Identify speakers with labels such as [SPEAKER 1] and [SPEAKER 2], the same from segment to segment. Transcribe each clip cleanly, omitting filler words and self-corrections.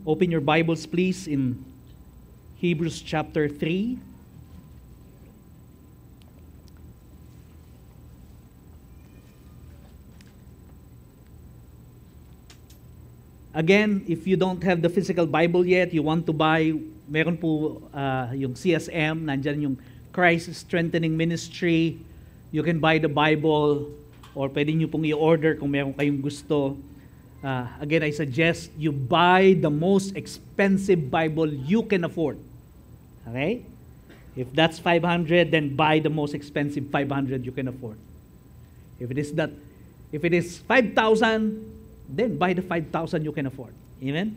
[SPEAKER 1] Open your Bibles, please, in Hebrews chapter 3. Again, if you don't have the physical Bible yet, you want to buy, meron po yung CSM, nandyan yung Christ Strengthening Ministry. You can buy the Bible, or pwede nyo pong i-order kung meron kayong gusto. Again, I suggest you buy the most expensive Bible you can afford. Okay? If that's 500, then buy the most expensive 500 you can afford. If it is 5,000, then buy the 5,000 you can afford. Amen?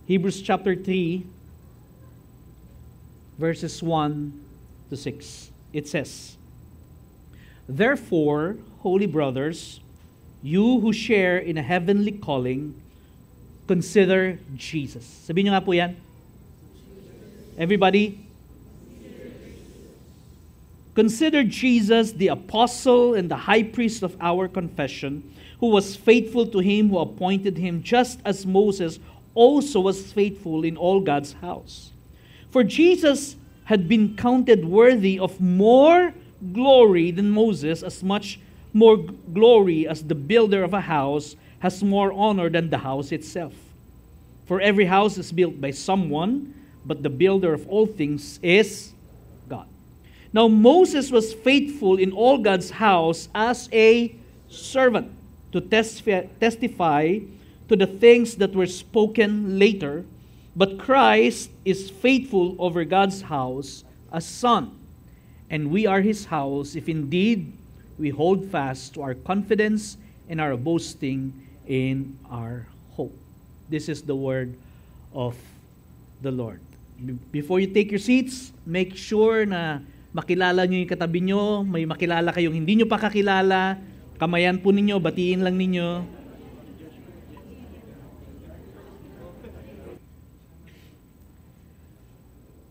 [SPEAKER 1] Hebrews chapter 3, verses 1 to 6. It says, "Therefore, holy brothers, you who share in a heavenly calling, consider Jesus." Sabihin nyo nga po yan. Everybody? "Consider Jesus, the apostle and the high priest of our confession, who was faithful to him who appointed him, just as Moses also was faithful in all God's house. For Jesus had been counted worthy of more glory than Moses, as much more glory as the builder of a house has more honor than the house itself. For every house is built by someone, but the builder of all things is God. Now Moses was faithful in all God's house as a servant, to testify to the things that were spoken later, but Christ is faithful over God's house as son. And we are his house, if indeed we hold fast to our confidence and our boasting in our hope." This is the word of the Lord. Before you take your seats, make sure na makilala nyo yung katabi nyo, may makilala kayong hindi nyo pa kakilala. Kamayan po ninyo, batiin lang ninyo.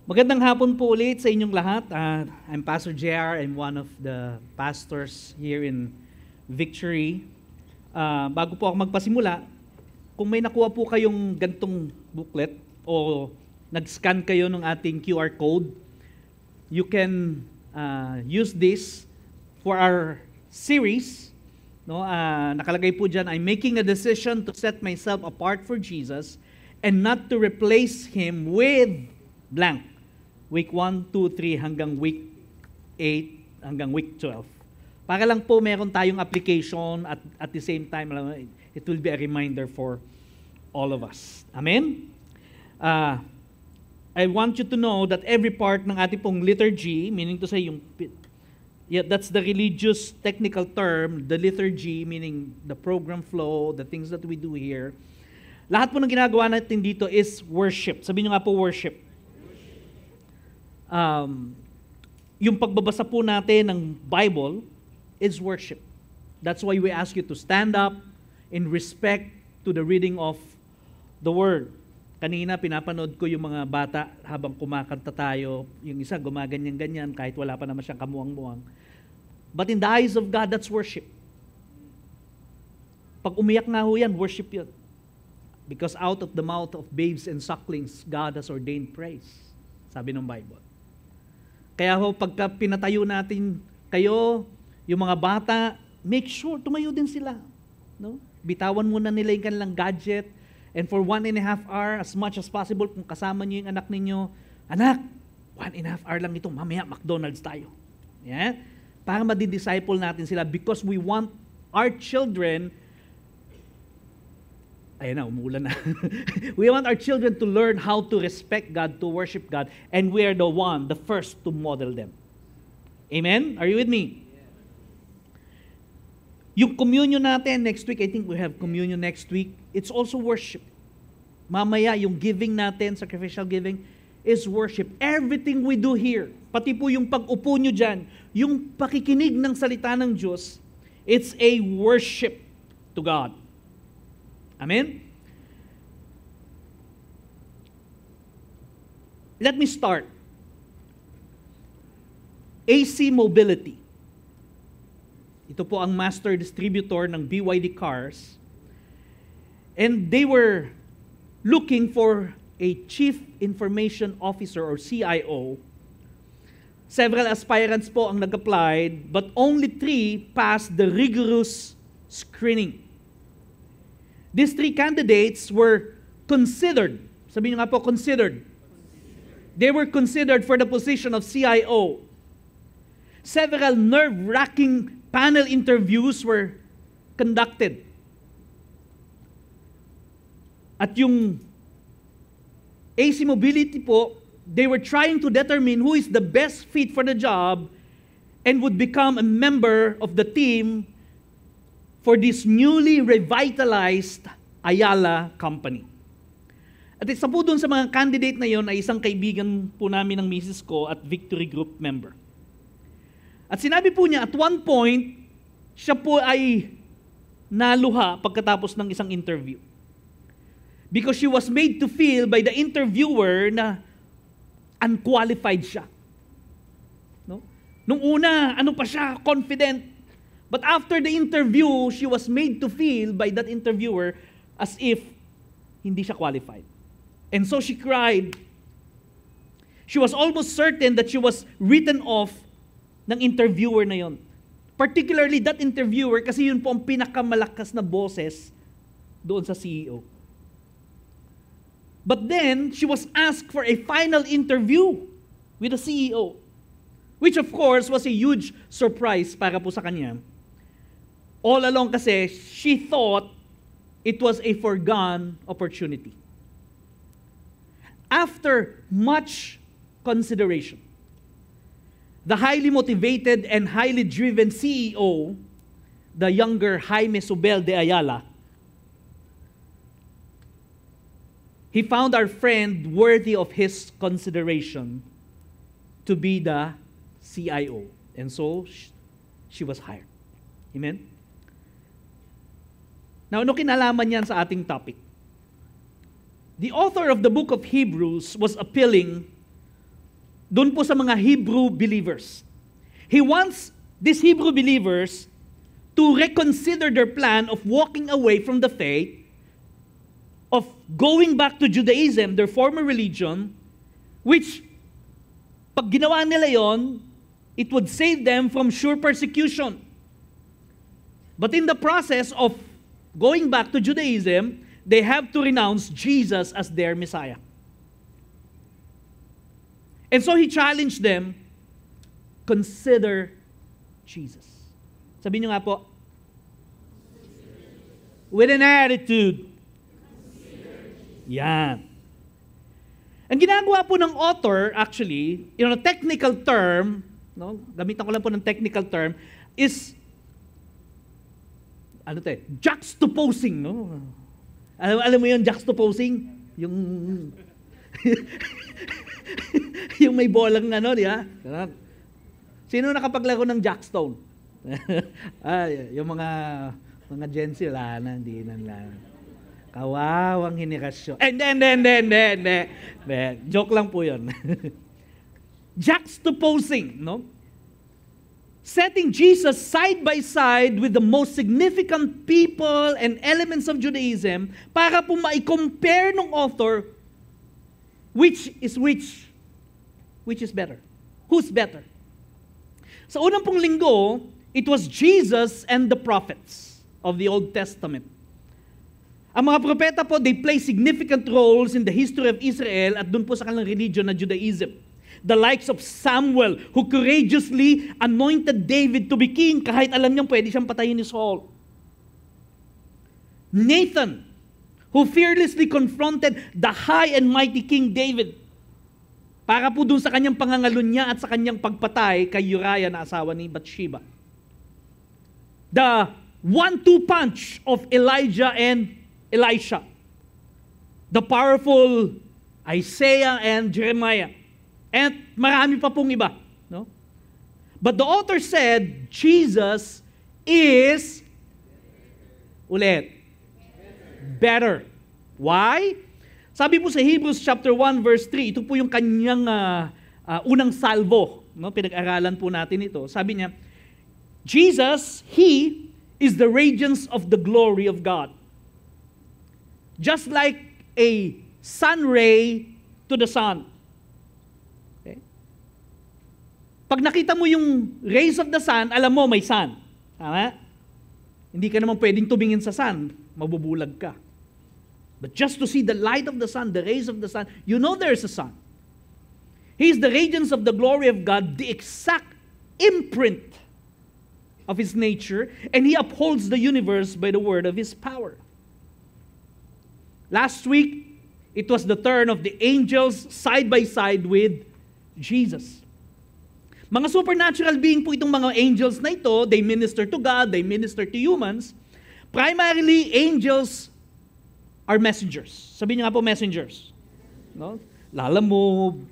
[SPEAKER 1] Magandang hapon po ulit sa inyong lahat. I'm Pastor JR. I'm one of the pastors here in Victory. Bago po ako magpasimula, kung may nakuha po kayong gantong booklet o nag-scan kayo ng ating QR code, you can use this for our series. No, nakalagay po dyan, "I'm making a decision to set myself apart for Jesus and not to replace Him with blank." Week 1, 2, 3 hanggang week 8 hanggang week 12. Para lang po meron tayong application at the same time, it will be a reminder for all of us. Amen? I want you to know that every part ng ating pong liturgy, meaning to say yung... Yeah, that's the religious technical term, the liturgy, meaning the program flow, the things that we do here. Lahat po ng ginagawa natin dito is worship. Sabihin nyo nga po, worship. Yung pagbabasa po natin ng Bible is worship. That's why we ask you to stand up in respect to the reading of the Word. Kanina, pinapanood ko yung mga bata habang kumakanta tayo. Yung isa, gumaganyan-ganyan kahit wala pa naman siyang kamuang-muang. But in the eyes of God, that's worship. Pag umiyak nga ho yan, worship yun. Because out of the mouth of babes and sucklings, God has ordained praise. Sabi ng Bible. Kaya ho, pagka pinatayo natin kayo, yung mga bata, make sure, tumayo din sila. No? Bitawan muna nila yung kanilang gadget. And for 1.5 hour, as much as possible, kung kasama niyo yung anak ninyo, "Anak, 1.5 hour lang ito, mamaya McDonald's tayo." Yeah? Para madi-disciple natin sila because we want our children, ayan na, umuulan na. We want our children to learn how to respect God, to worship God, and we are the first to model them. Amen? Are you with me? Yung communion natin next week, I think we have communion next week, it's also worship. Mamaya, yung giving natin, sacrificial giving, is worship. Everything we do here, pati po yung pag-upo nyo dyan, yung pakikinig ng salita ng Diyos, it's a worship to God. Amen? Let me start. AC Mobility. Ito po ang master distributor ng BYD cars. And they were looking for a Chief Information Officer or CIO. Several aspirants po ang nag-applied, but only 3 passed the rigorous screening. These 3 candidates were considered. Sabihin nyo nga po, considered. They were considered for the position of CIO. Several nerve-wracking panel interviews were conducted. At yung AC Mobility po, they were trying to determine who is the best fit for the job and would become a member of the team for this newly revitalized Ayala company. At isa po dun sa mga candidate na yon ay isang kaibigan po namin ng misis ko at Victory Group member. At sinabi po niya at one point, siya po ay naluha pagkatapos ng isang interview. Because she was made to feel by the interviewer na unqualified siya. No? Nung una, ano pa siya, confident. But after the interview, she was made to feel by that interviewer as if hindi siya qualified. And so she cried. She was almost certain that she was written off ng interviewer na yon. Particularly that interviewer kasi yun po ang pinakamalakas na boses doon sa CEO. But then, she was asked for a final interview with the CEO, which of course was a huge surprise para po sa kanya. All along kasi, she thought it was a foregone opportunity. After much consideration, the highly motivated and highly driven CEO, the younger Jaime Zubel de Ayala, he found our friend worthy of his consideration to be the CIO. And so, she was hired. Amen? Now, ano kinalaman yan sa ating topic? The author of the book of Hebrews was appealing doon po sa mga Hebrew believers. He wants these Hebrew believers to reconsider their plan of walking away from the faith, of going back to Judaism, their former religion, which, pag ginawa nila yon, it would save them from sure persecution. But in the process of going back to Judaism, they have to renounce Jesus as their Messiah. And so he challenged them, consider Jesus. Sabihin nyo nga po, with an attitude. Yan. Ang ginagawa po ng author, actually, in a technical term, no, gamitan ko lang po ng technical term, is, juxtaposing, no? Alam mo yun, juxtaposing? Yung, yung may bolang di ba? Sino nakapaglaro ng jackstone? Yung mga Gen Z, hindi na lang. Kawawang henerasyon. Joke lang po yun. Juxtaposing, no? Setting Jesus side by side with the most significant people and elements of Judaism para po ma-compare ng author which is better. Who's better? Sa unang pong linggo, it was Jesus and the prophets of the Old Testament. Ang mga propeta po, they play significant roles in the history of Israel at dun po sa kanilang religion na Judaism. The likes of Samuel, who courageously anointed David to be king kahit alam niyang pwede siyang patayin ni Saul. Nathan, who fearlessly confronted the high and mighty King David para po dun sa kanyang pangangalunya at sa kanyang pagpatay kay Uriah na asawa ni Bathsheba. The 1-2 punch of Elijah and Elisha, the powerful Isaiah and Jeremiah, and marami pa pong iba. No? But the author said, Jesus is, better. Why? Sabi po sa Hebrews chapter 1 verse 3, ito po yung kanyang unang salvo. No? Pinag-aralan po natin ito. Sabi niya, Jesus, He is the radiance of the glory of God. Just like a sun ray to the sun. Okay? Pag nakita mo yung rays of the sun, alam mo may sun. Tama? Hindi ka naman pwedeng tumingin sa sun, mabubulag ka. But just to see the light of the sun, the rays of the sun, you know there's a sun. He is the radiance of the glory of God, the exact imprint of His nature, and He upholds the universe by the word of His power. Last week, it was the turn of the angels side by side with Jesus. Mga supernatural being po itong mga angels na ito. They minister to God, they minister to humans. Primarily, angels are messengers. Sabihin niyo nga po, messengers. No? Lalamove.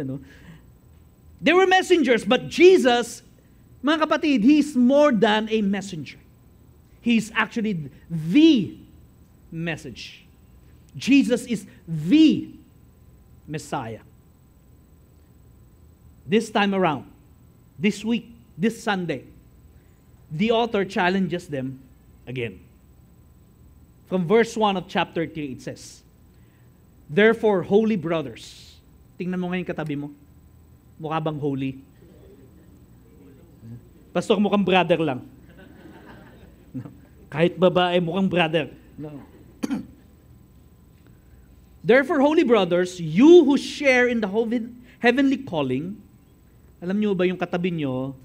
[SPEAKER 1] No? They were messengers, but Jesus, mga kapatid, He's more than a messenger. He's actually the message. Jesus is the Messiah. This time around, this week, this Sunday, the author challenges them again. From verse 1 of chapter 3, it says, "Therefore, holy brothers," tingnan mo ngayon katabi mo, mukha bang holy? Pastor, mukhang brother lang. No. Kahit babae, mukhang brother. No. "Therefore, holy brothers, you who share in the heavenly calling," alam niyo ba yung katabi niyo,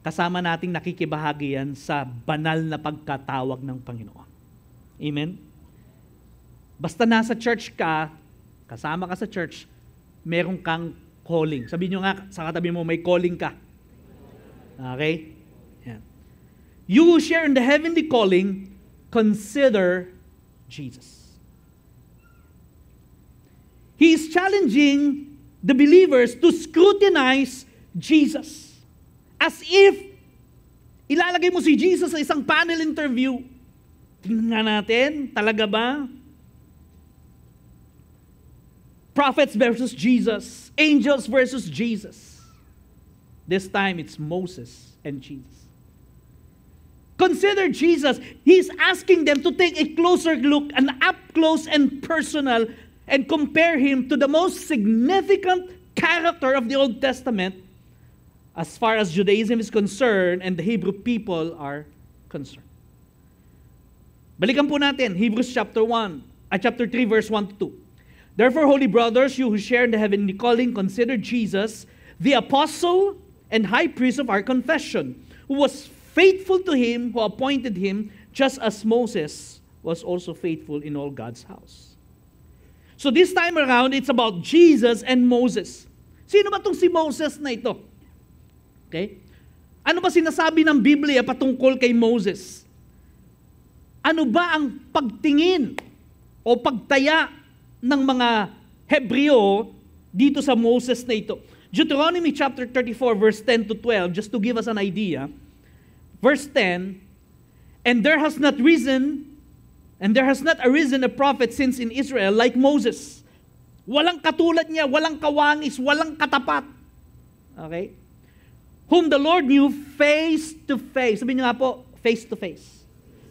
[SPEAKER 1] kasama nating nakikibahagi yan sa banal na pagkatawag ng Panginoon. Amen? Basta nasa church ka, kasama ka sa church, meron kang calling. Sabihin niyo nga sa katabi mo, may calling ka. Okay? Yan. "You who share in the heavenly calling, consider Jesus." He is challenging the believers to scrutinize Jesus. As if ilalagay mo si Jesus sa isang panel interview. Tingnan nga natin, talaga ba? Prophets versus Jesus. Angels versus Jesus. This time it's Moses and Jesus. Consider Jesus. He's asking them to take a closer look, an up close and personal, and compare Him to the most significant character of the Old Testament as far as Judaism is concerned and the Hebrew people are concerned. Balikan po natin, Hebrews chapter 3, verse 1 to 2. "Therefore, holy brothers, you who share in the heavenly calling, consider Jesus, the apostle and high priest of our confession, who was faithful to Him who appointed Him, just as Moses was also faithful in all God's house." So this time around, it's about Jesus and Moses. Sino ba itong si Moses na ito? Okay? Ano ba sinasabi ng Biblia patungkol kay Moses? Ano ba ang pagtingin o pagtaya ng mga Hebreo dito sa Moses na ito? Deuteronomy chapter 34, verse 10 to 12, just to give us an idea. Verse 10, "And there has not arisen a prophet since in Israel like Moses." Walang katulad niya, walang kawangis, walang katapat. Okay? "Whom the Lord knew face to face." Sabihin niyo nga po, face to face.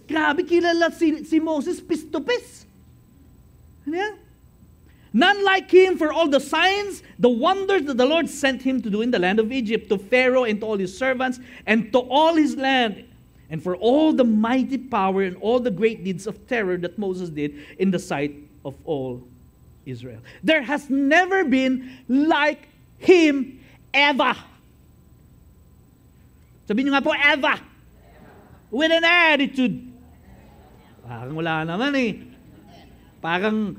[SPEAKER 1] Grabe, kilala si Moses face to face. Yeah? "None like him for all the signs, the wonders that the Lord sent him to do in the land of Egypt, to Pharaoh and to all his servants, and to all his land, and for all the mighty power and all the great deeds of terror that Moses did in the sight of all Israel. There has never been like him ever." Sabihin niyo nga po, ever. With an attitude. Parang wala naman eh. Parang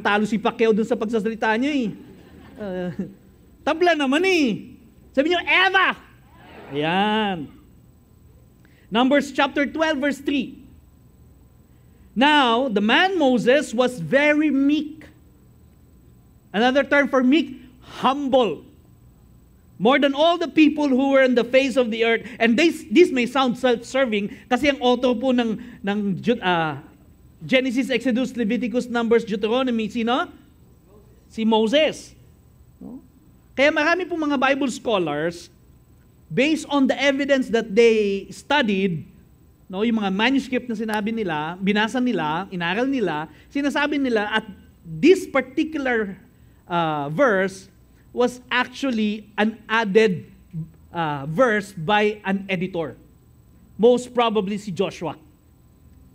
[SPEAKER 1] talo si Pacquiao dun sa pagsasalita niyo eh. Tabla naman eh. Sabihin niyo, ever. Ayan. Numbers chapter 12, verse 3. "Now, the man Moses was very meek." Another term for meek, humble. "More than all the people who were on the face of the earth." And this may sound self-serving kasi ang author po ng Genesis, Exodus, Leviticus, Numbers, Deuteronomy, sino? Si Moses. No? Kaya marami pong mga Bible scholars, based on the evidence that they studied, no, yung mga manuscript na sinabi nila, binasa nila, inaral nila, sinasabi nila at this particular verse was actually an added verse by an editor. Most probably si Joshua.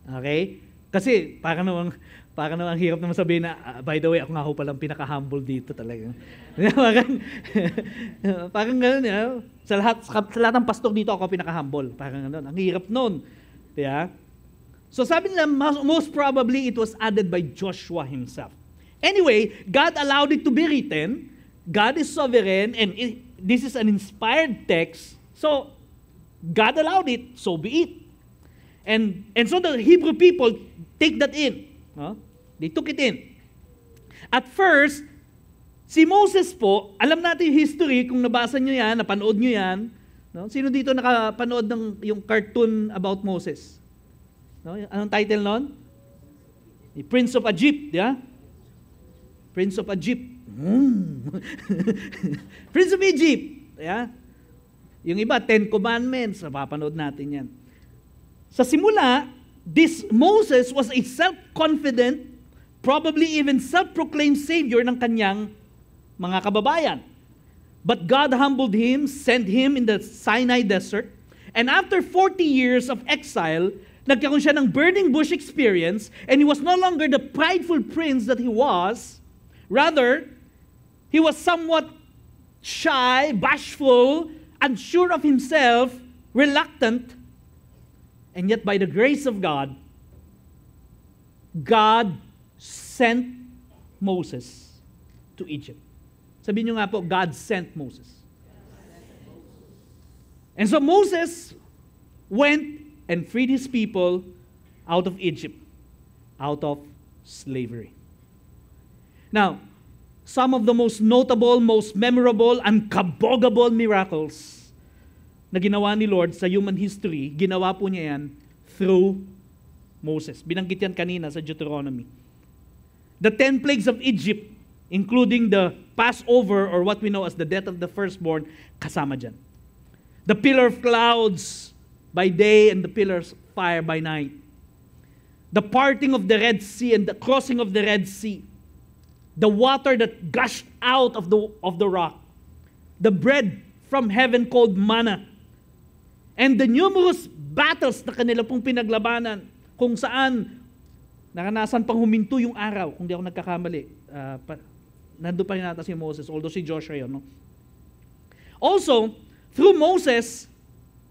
[SPEAKER 1] Okay? Kasi parang namang hirap naman sabihin na, by the way, ako nga ho palang pinaka-humble dito talaga. parang gano'n, sa lahat ng pastor dito, ako pinaka-humble. Parang gano'n. Ang hirap nun. Yeah? So sabi nila, most probably it was added by Joshua himself. Anyway, God allowed it to be written. God is sovereign, and this is an inspired text. So, God allowed it, so be it. And so the Hebrew people take that in. No? They took it in. At first, si Moses po, alam natin yung history, kung nabasa nyo yan, napanood nyo yan. No? Sino dito nakapanood ng yung cartoon about Moses? No? Anong title nun? The Prince of Egypt. Yeah? Prince of Egypt. Prince of Egypt. Yeah? Yung iba, 10 Commandments. Napapanood natin yan. Sa simula, this Moses was a self-confident, probably even self-proclaimed savior ng kanyang mga kababayan. But God humbled him, sent him in the Sinai desert, and after 40 years of exile, nagkaroon siya ng burning bush experience, and he was no longer the prideful prince that he was. Rather, he was somewhat shy, bashful, unsure of himself, reluctant, and yet by the grace of God, God sent Moses to Egypt. Sabihin nyo nga po, God sent Moses. And so Moses went and freed his people out of Egypt, out of slavery. Now, some of the most notable, most memorable, and kabogable miracles na ginawa ni Lord sa human history, ginawa po niya yan through Moses. Binanggit yan kanina sa Deuteronomy. The 10 plagues of Egypt, including the Passover or what we know as the death of the firstborn, kasama dyan. The pillar of clouds by day and the pillar of fire by night. The parting of the Red Sea and the crossing of the Red Sea. The water that gushed out of the rock. The bread from heaven called manna. And the numerous battles na kanila pong pinaglabanan kung saan naranasan pang huminto yung araw, kung di ako nagkakamali. Nandun pa rin nata si Moses, although si Joshua yun. No? Also, through Moses,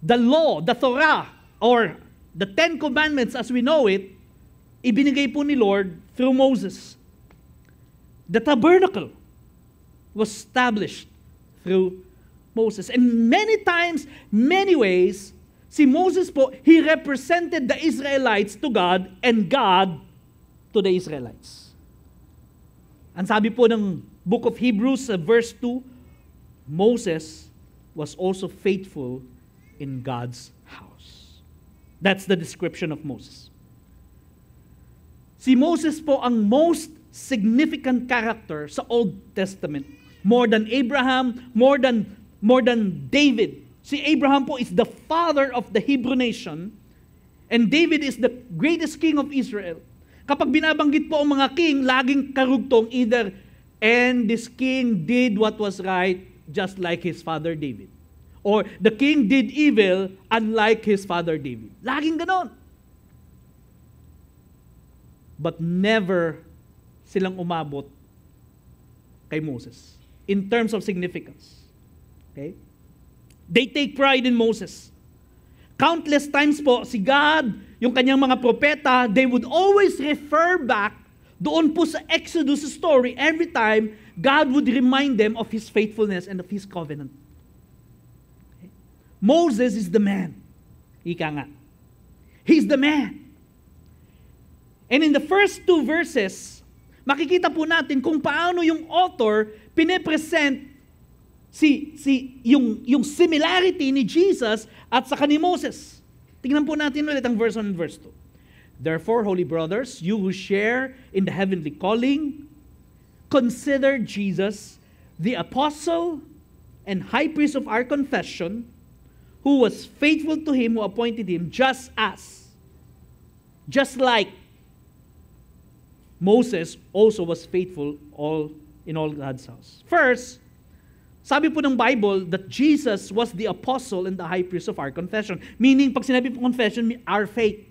[SPEAKER 1] the law, the Torah, or the 10 Commandments as we know it, ibinigay po ni Lord through Moses. The tabernacle was established through Moses. And many times, many ways, si Moses po, he represented the Israelites to God and God to the Israelites. Ang sabi po ng book of Hebrews, verse 2, Moses was also faithful in God's house. That's the description of Moses. Si Moses po ang most significant character sa Old Testament. More than Abraham, more than David. Si Abraham po is the father of the Hebrew nation, and David is the greatest king of Israel. Kapag binabanggit po ang mga king, laging karugtong either, and this king did what was right, just like his father David. Or the king did evil, unlike his father David. Laging ganon. But never silang umabot kay Moses in terms of significance. Okay? They take pride in Moses. Countless times po, si God, yung kanyang mga propeta, they would always refer back doon po sa Exodus story every time God would remind them of His faithfulness and of His covenant. Okay? Moses is the man. Ika nga. He's the man. And in the first 2 verses, makikita po natin kung paano yung author pine-present yung similarity ni Jesus at saka ni Moses. Tingnan po natin ulit ang verse 1 and verse 2. Therefore, holy brothers, you who share in the heavenly calling, consider Jesus, the apostle and high priest of our confession, who was faithful to him who appointed him, just like Moses also was faithful in all God's house. First, sabi po ng Bible that Jesus was the apostle and the high priest of our confession. Meaning, pag sinabi po confession, our faith.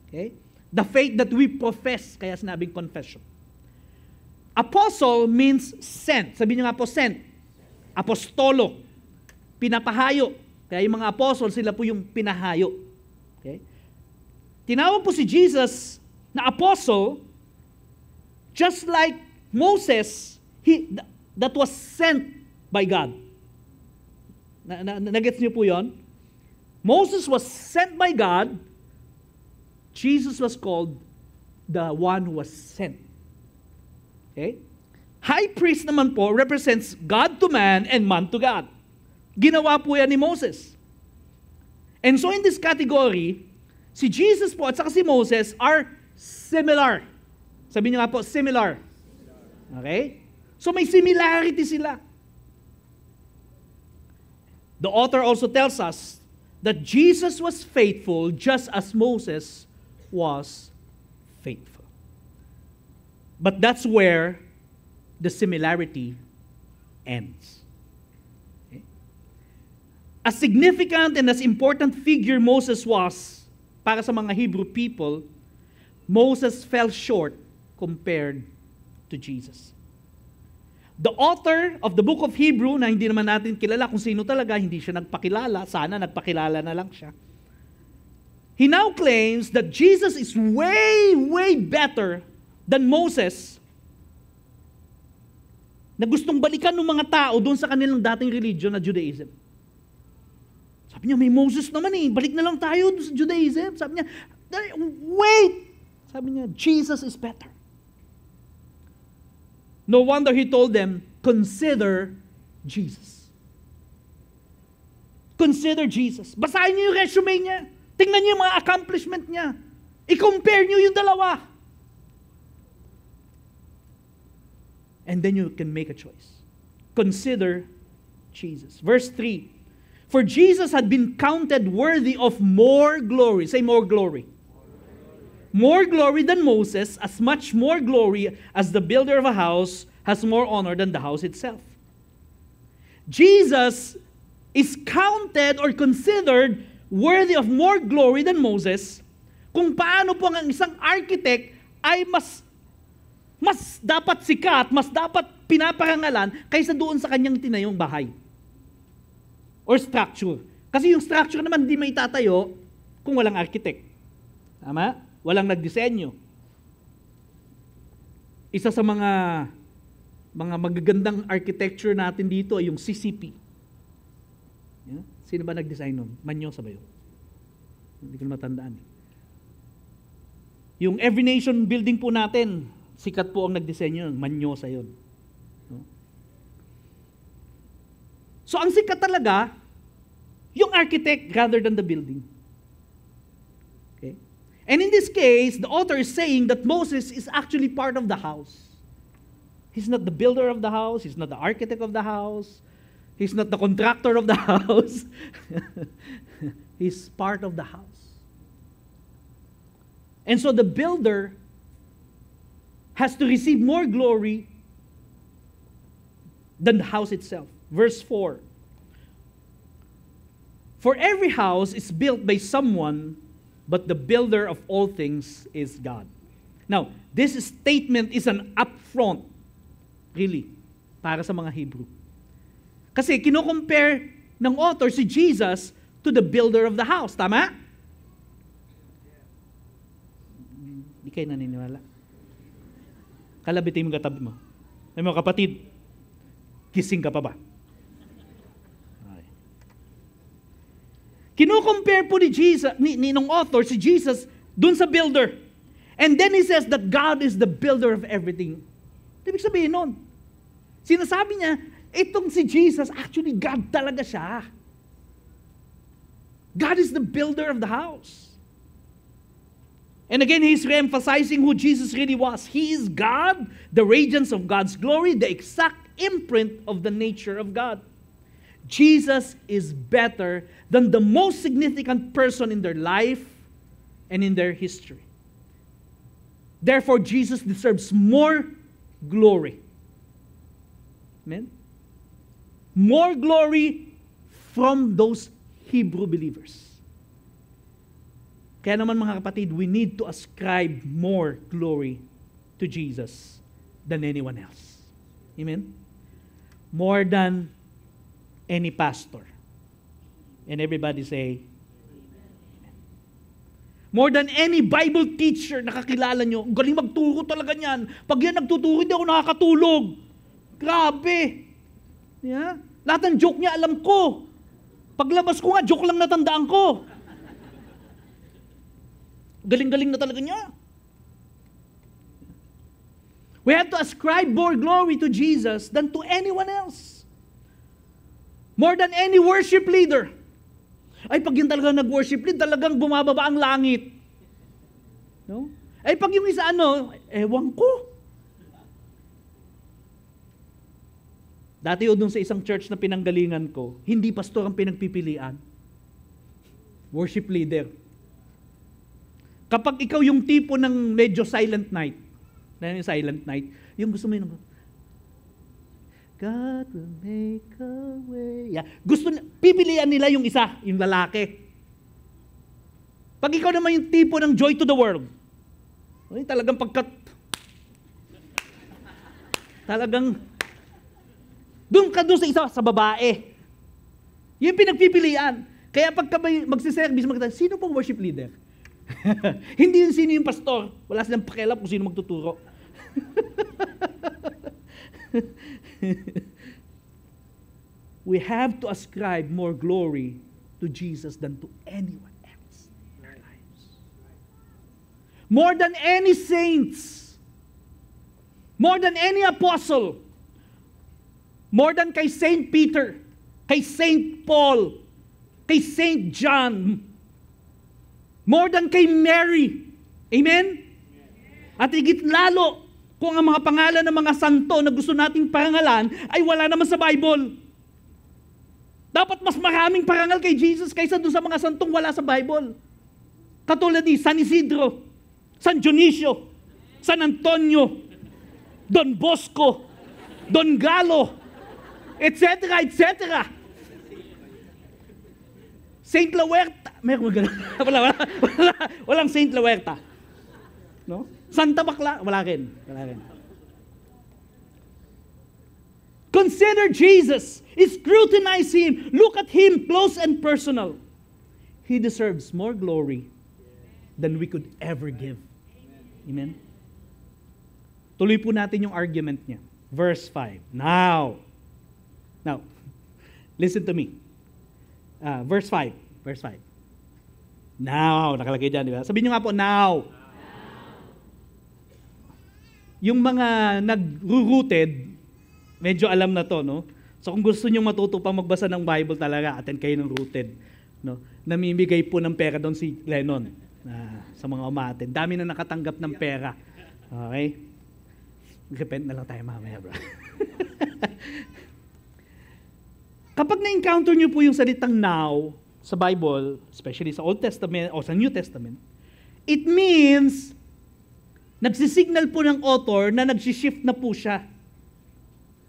[SPEAKER 1] Okay? The faith that we profess, kaya sinabing confession. Apostle means sent. Sabi niyo nga po, sent. Apostolo. Pinapahayo. Kaya yung mga apostle, sila po yung pinahayo. Okay? Tinawag po si Jesus na apostle, just like Moses, that was sent by God. Nagets niyo po yon? Moses was sent by God. Jesus was called the one who was sent. Okay? High priest naman po represents God to man and man to God. Ginawa po yan ni Moses. And so in this category, si Jesus po at saka si Moses are similar. Sabi niyo nga po, similar. Okay? So may similarity sila. The author also tells us that Jesus was faithful just as Moses was faithful. But that's where the similarity ends. Okay? As significant and as important figure Moses was para sa mga Hebrew people, Moses fell short compared to Jesus. The author of the book of Hebrew, na hindi naman natin kilala kung sino talaga, hindi siya nagpakilala, sana nagpakilala na lang siya. He now claims that Jesus is way, way better than Moses, na gustong balikan ng mga tao doon sa kanilang dating religion na Judaism. Sabi niya, may Moses naman balik na lang tayo sa Judaism. Sabi niya, wait! Sabi niya, Jesus is better. No wonder he told them, consider Jesus. Consider Jesus. Basahin niyo yung resume niya. Tingnan niyo yung mga accomplishment niya. I-compare niyo yung dalawa. And then you can make a choice. Consider Jesus. Verse 3. For Jesus had been counted worthy of more glory. Say more glory. More glory than Moses, as much more glory as the builder of a house has more honor than the house itself. Jesus is counted or considered worthy of more glory than Moses, kung paano po ang isang architect ay mas dapat sikat, mas dapat pinaparangalan kaysa doon sa kanyang tinayong bahay or structure. Kasi yung structure naman hindi may tatayo kung walang architect. Tama? Walang nagdisenyo. Isa sa mga magagandang architecture natin dito ay yung CCP. Yeah? Sino ba nag-design nun? Manyosa ba yun? Hindi ko na matandaan. Yung Every Nation building po natin, sikat po ang nagdisenyo yun. Manyosa yun. No? So ang sikat talaga, yung architect rather than the building. Okay? And in this case, the author is saying that Moses is actually part of the house. He's not the builder of the house. He's not the architect of the house. He's not the contractor of the house. He's part of the house. And so the builder has to receive more glory than the house itself. Verse 4. For every house is built by someone, but the builder of all things is God. Now, this statement is an upfront, really, para sa mga Hebrew. Kasi kino-compare ng author si Jesus to the builder of the house. Tama? Hindi kayo naniniwala. Kalabitin mo katabi mo. Ay mga kapatid, gising ka pa ba? Kino-compare po ni Jesus, ng author, si Jesus, dun sa builder. And then he says that God is the builder of everything. Ibig sabihin nun, sinasabi niya, itong si Jesus, actually God talaga siya. God is the builder of the house. And again, he's re-emphasizing who Jesus really was. He is God, the radiance of God's glory, the exact imprint of the nature of God. Jesus is better than the most significant person in their life and in their history. Therefore, Jesus deserves more glory. Amen? More glory from those Hebrew believers. Kaya naman mga kapatid, we need to ascribe more glory to Jesus than anyone else. Amen? More than any pastor. And everybody say, Amen. More than any Bible teacher na kakilala nyo. Ang galing magturo talaga niyan. Pag yan nagtuturo, hindi ako nakakatulog. Grabe. Yeah? Lahat ng joke niya alam ko. Paglabas ko nga, joke lang natandaan ko. Galing-galing na talaga niya. We have to ascribe more glory to Jesus than to anyone else. More than any worship leader. Ay, pag yun talaga nag-worship lead, talagang bumababa ang langit. No? Ay, pag yung isa ewan ko. Dati o dun sa isang church na pinanggalingan ko, hindi pastor ang pinagpipilian. Worship leader. Kapag ikaw yung tipo ng medyo silent night, yung silent night, yung gusto mo yun, God will make a way. Yeah. Pipilian nila yung isa, yung lalaki. Pag ikaw naman yung tipo ng joy to the world, ay, talagang talagang, doon ka doon sa isa, sa babae. Yung pinagpipilian. Kaya pagka magsiservice, sino pong worship leader? Hindi yun sino yung pastor. Wala silang pakialam kung sino magtuturo. We have to ascribe more glory to Jesus than to anyone else in our lives. More than any saints. More than any apostle. More than kay Saint Peter, kay Saint Paul, kay Saint John. More than kay Mary. Amen? At higit lalo, kung ang mga pangalan ng mga santo na gusto nating parangalan ay wala naman sa Bible. Dapat mas maraming parangal kay Jesus kaysa doon sa mga santong wala sa Bible. Katulad ni San Isidro, San Dionisio, San Antonio, Don Bosco, Don Galo, etc., etc. Saint Lahuerta. Walang Saint Lahuerta. No? Santa Bakla, wala rin. Consider Jesus. Scrutinize Him. Look at Him close and personal. He deserves more glory than we could ever give. Amen? Tuloy po natin yung argument niya. Verse 5. Now, listen to me. Verse 5. Now, nakalagay dyan, di ba? Sabihin nyo nga po, now. Yung mga nag-rooted, medyo alam na to, no? So kung gusto nyo matuto pang magbasa ng Bible talaga, attend kayo ng rooted. No? Namimigay po ng pera doon si Lennon sa mga umaten. Dami na nakatanggap ng pera. Okay? Repent na lang tayo mamaya, bro. Kapag na-encounter nyo po yung salitang now sa Bible, especially sa Old Testament o sa New Testament, it means nagsisignal po ng author na nagsishift na po siya.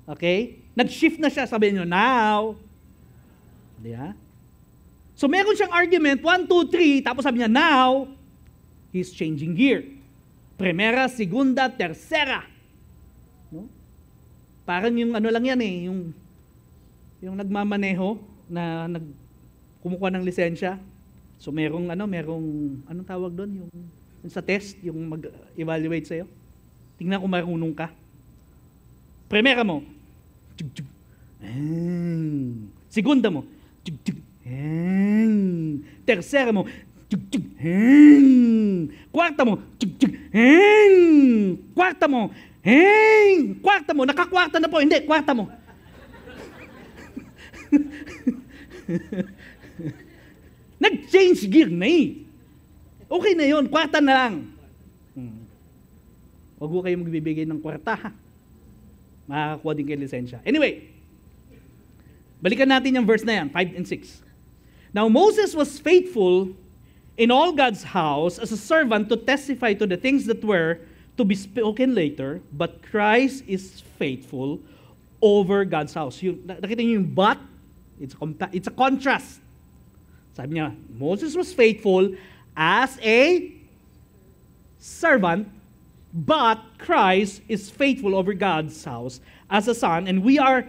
[SPEAKER 1] Okay? Nag-shift na siya, sabihin nyo, now. Yeah? So meron siyang argument, 1, 2, 3, tapos sabi niya, now, he's changing gear. Primera, segunda, tercera. No? Parang yung ano lang yan yung nagmamaneho na kumukuha ng lisensya. So merong anong tawag doon? Yung sa test, yung mag-evaluate sa'yo. Tingnan kung marunong ka. Primera mo, segunda mo, tercera mo, kwarta mo, kwarta mo, nakakwarta na po, hindi, kwarta mo. Nag-change gear na eh. Okay na yun, kwarta na lang. Huwag ko kayo magbibigay ng kwarta, ha? Makakakuha din kayo lisensya. Anyway, Balikan natin yung verse na yan, 5 and 6. Now Moses was faithful in all God's house as a servant to testify to the things that were to be spoken later, but Christ is faithful over God's house. Nakita niyo yung but? It's a contrast. Sabi niya, Moses was faithful as a servant, but Christ is faithful over God's house as a son, and we are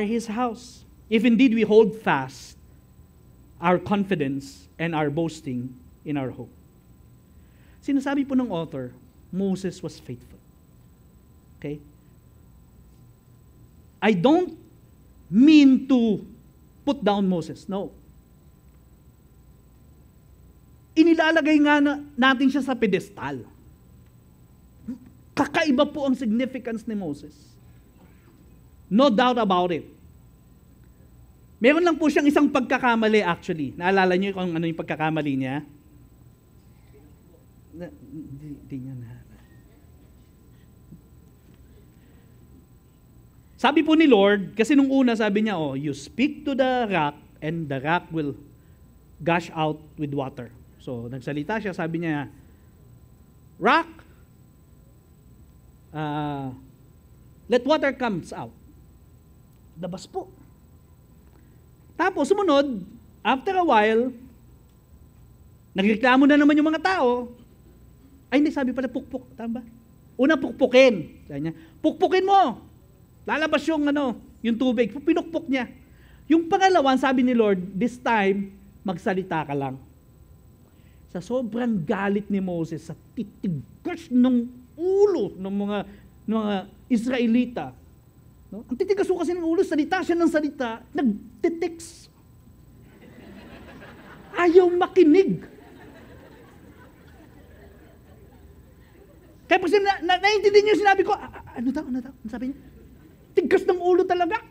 [SPEAKER 1] His house. If indeed we hold fast our confidence and our boasting in our hope. Sinasabi po ng author, Moses was faithful. Okay? I don't mean to put down Moses. No. Inilalagay nga natin siya sa pedestal. Kakaiba po ang significance ni Moses. No doubt about it. Meron lang po siyang isang pagkakamali actually. Naalala niyo kung ano yung pagkakamali niya? Hindi niya na. Sabi po ni Lord, kasi nung una sabi niya, you speak to the rock and the rock will gush out with water. So, nagsalita siya, sabi niya, rock, let water comes out. Labas po. Tapos, sumunod, after a while, nagreklamo na naman yung mga tao. Ay, hindi, sabi pala, pukpuk. Tama ba? Una, pukpukin. Sabi niya, pukpukin mo. Lalabas yung, yung tubig. Pinukpok niya. Yung pangalawan, sabi ni Lord, this time, magsalita ka lang. Sa sobrang galit ni Moses, sa titigas ng ulo ng mga Israelita, no? Ang titigas kasi ng ulo, salita siya ng salita, nagtitiks. Ayaw makinig. Kaya pag naiintindihan niyo yung sinabi ko, ano daw? Ano sabi niya? Tigas ng ulo talaga.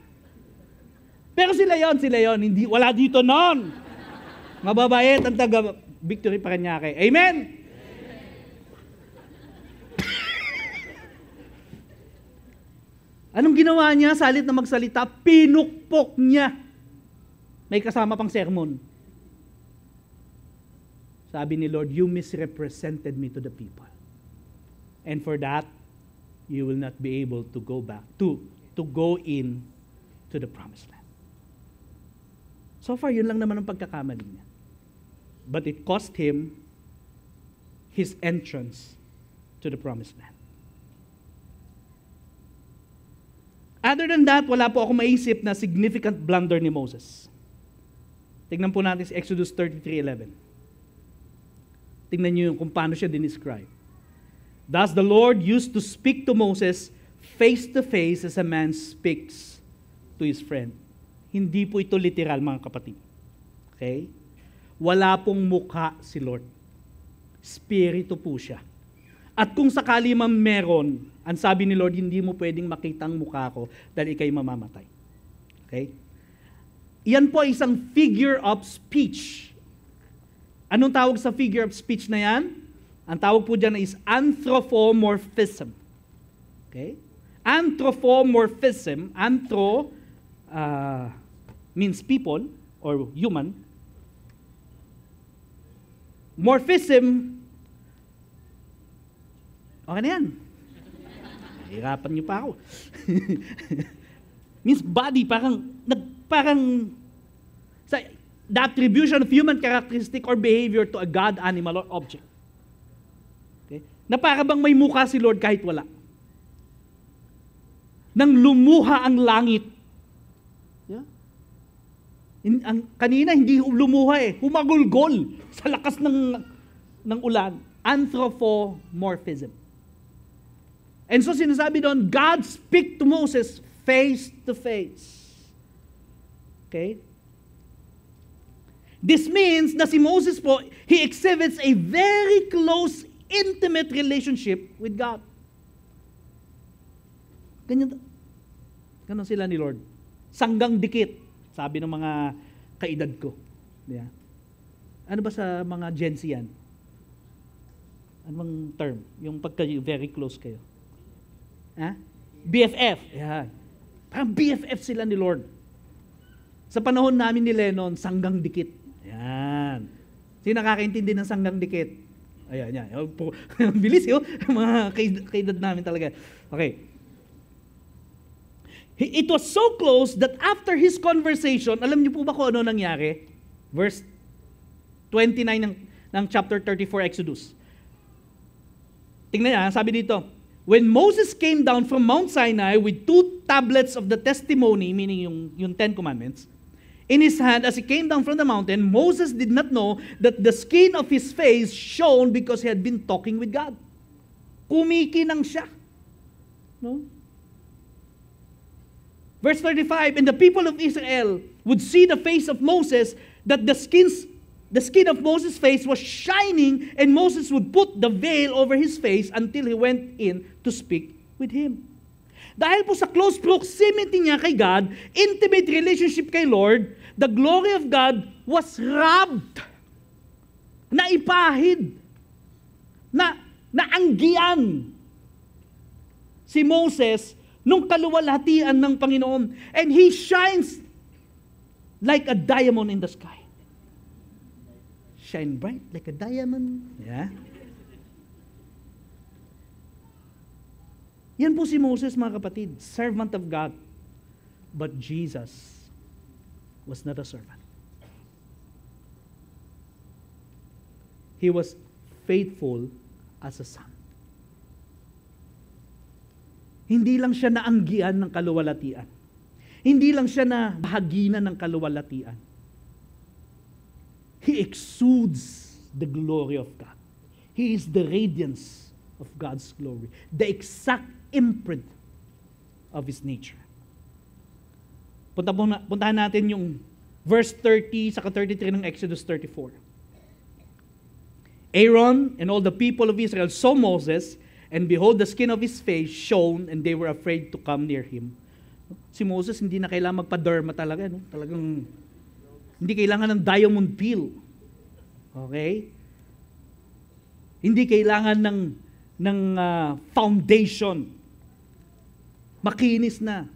[SPEAKER 1] Pero sila yon, hindi, wala dito nun. Mababait ang taga Victory Parañaque. Amen? Anong ginawa niya? Salit na magsalita, pinukpok niya. May kasama pang sermon. Sabi ni Lord, you misrepresented me to the people. And for that, you will not be able to go back, to go in to the promised land. So far, yun lang naman ang pagkakamali niya. But it cost him his entrance to the promised land. Other than that, wala po ako maisip na significant blunder ni Moses. Tignan po natin si Exodus 33:11. Tignan niyo kung paano siya dinescribe. Thus the Lord used to speak to Moses face to face as a man speaks to his friend. Hindi po ito literal, mga kapatid. Okay? Wala pong mukha si Lord. Spirito po siya. At kung sakali man meron, ang sabi ni Lord, hindi mo pwedeng makita ang mukha ko dahil ikay mamamatay. Okay? Iyan po isang figure of speech. Anong tawag sa figure of speech na yan? Ang tawag po dyan is anthropomorphism. Okay? Anthropomorphism, means people or human. Morphism, okay na yan. Hirapan niyo pa ako. Means body, parang the attribution of human characteristic or behavior to a God, animal, or object. Okay? Na para bang may mukha si Lord kahit wala. Nang lumuha ang langit. Yeah? Kanina hindi lumuha humagulgol sa lakas ng ulan. Anthropomorphism. And so sinasabi doon, God speak to Moses face to face. Okay? This means na si Moses po, he exhibits a very close, intimate relationship with God. Ganon sila ni Lord. Sanggang dikit, sabi ng mga kaedad ko. Yeah. Ano ba sa mga Gen Z yan? Anong term? Yung pagka very close kayo. Ha? BFF. Yan. Parang BFF sila ni Lord. Sa panahon namin ni Lennon, sanggang dikit. Yan. Sino nakakaintindi ng sanggang dikit? Ayan, yan. Bilis yun. Mga kaedad namin talaga. Okay. It was so close that after his conversation, alam niyo po ba kung ano nangyari? Verse 29 ng chapter 34 Exodus. Tingnan niya, sabi dito, when Moses came down from Mount Sinai with 2 tablets of the testimony, meaning yung 10 commandments, in his hand as he came down from the mountain, Moses did not know that the skin of his face shone because he had been talking with God. Kumikinang siya. No? Verse 35, and the people of Israel would see the face of Moses, that the skin of Moses' face was shining, and Moses would put the veil over his face until he went in to speak with him. Dahil po sa close proximity niya kay God, intimate relationship kay Lord, the glory of God was rubbed, naipahid, naanggian si Moses nung kaluwalhatian ng Panginoon. And he shines like a diamond in the sky. Shine bright like a diamond. Yeah. Yan po si Moses, mga kapatid, servant of God. But Jesus was not a servant. He was faithful as a son. Hindi lang siya naanggian ng kaluwalhatian. Hindi lang siya na bahaginan ng kaluwalhatian. He exudes the glory of God. He is the radiance of God's glory. The exact imprint of His nature. Puntahan natin yung verse 30 saka 33 ng Exodus 34. Aaron and all the people of Israel saw Moses, and behold, the skin of his face shone, and they were afraid to come near him. Si Moses, hindi na kailangan magpa-derma talaga. No? Talagang, hindi kailangan ng diamond peel. Okay? Hindi kailangan ng foundation. Makinis na.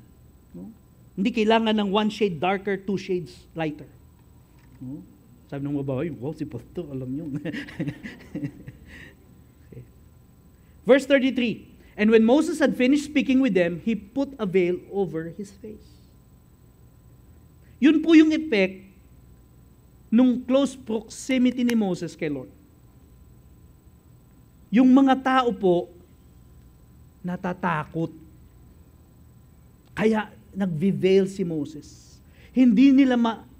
[SPEAKER 1] No? Hindi kailangan ng 1 shade darker, 2 shades lighter. No? Sabi ng babae, wow, si Pastor, alam yun. Okay. Verse 33, and when Moses had finished speaking with them, he put a veil over his face. Yun po yung effect nung close proximity ni Moses kay Lord. Yung mga tao po, natatakot. Kaya nagve-veil si Moses. Hindi nila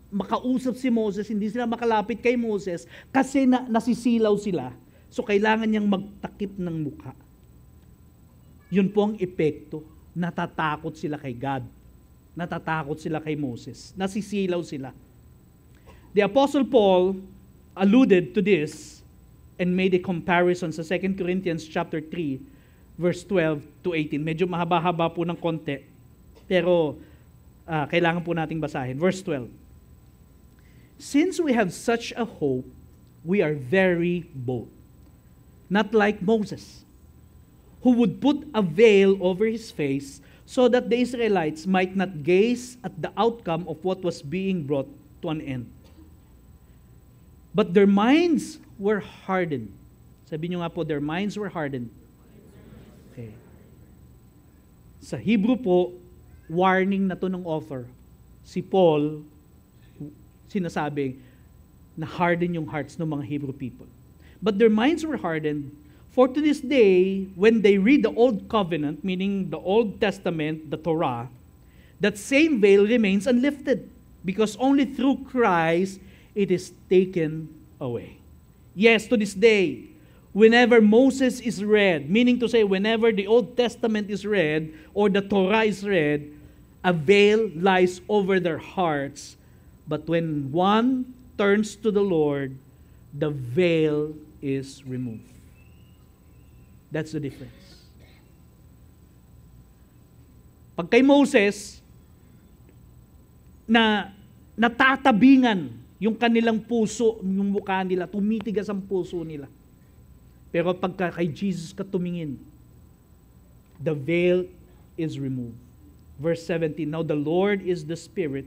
[SPEAKER 1] makausap si Moses, hindi sila makalapit kay Moses kasi nasisilaw sila. So kailangan niyang magtakip ng mukha. Yun po ang epekto. Natatakot sila kay God. Natatakot sila kay Moses. Nasisilaw sila. The Apostle Paul alluded to this and made a comparison sa 2 Corinthians chapter 3, verse 12 to 18. Medyo mahaba-haba po ng konti, pero kailangan po nating basahin. Verse 12. Since we have such a hope, we are very bold. Not like Moses, who would put a veil over his face so that the Israelites might not gaze at the outcome of what was being brought to an end. But their minds were hardened. Sabi nyo nga po, their minds were hardened. Okay. Sa Hebrew po, warning na to ng author. Si Paul, sinasabing na harden yung hearts ng mga Hebrew people. But their minds were hardened, for to this day, when they read the Old Covenant, meaning the Old Testament, the Torah, that same veil remains unlifted, because only through Christ it is taken away. Yes, to this day, whenever Moses is read, meaning to say whenever the Old Testament is read, or the Torah is read, a veil lies over their hearts. But when one turns to the Lord, the veil is removed. That's the difference. Pag kay Moses, na natatabingan yung kanilang puso, yung mukha nila, tumitigas ang puso nila. Pero pagka kay Jesus ka tumingin, the veil is removed. Verse 17, now the Lord is the Spirit,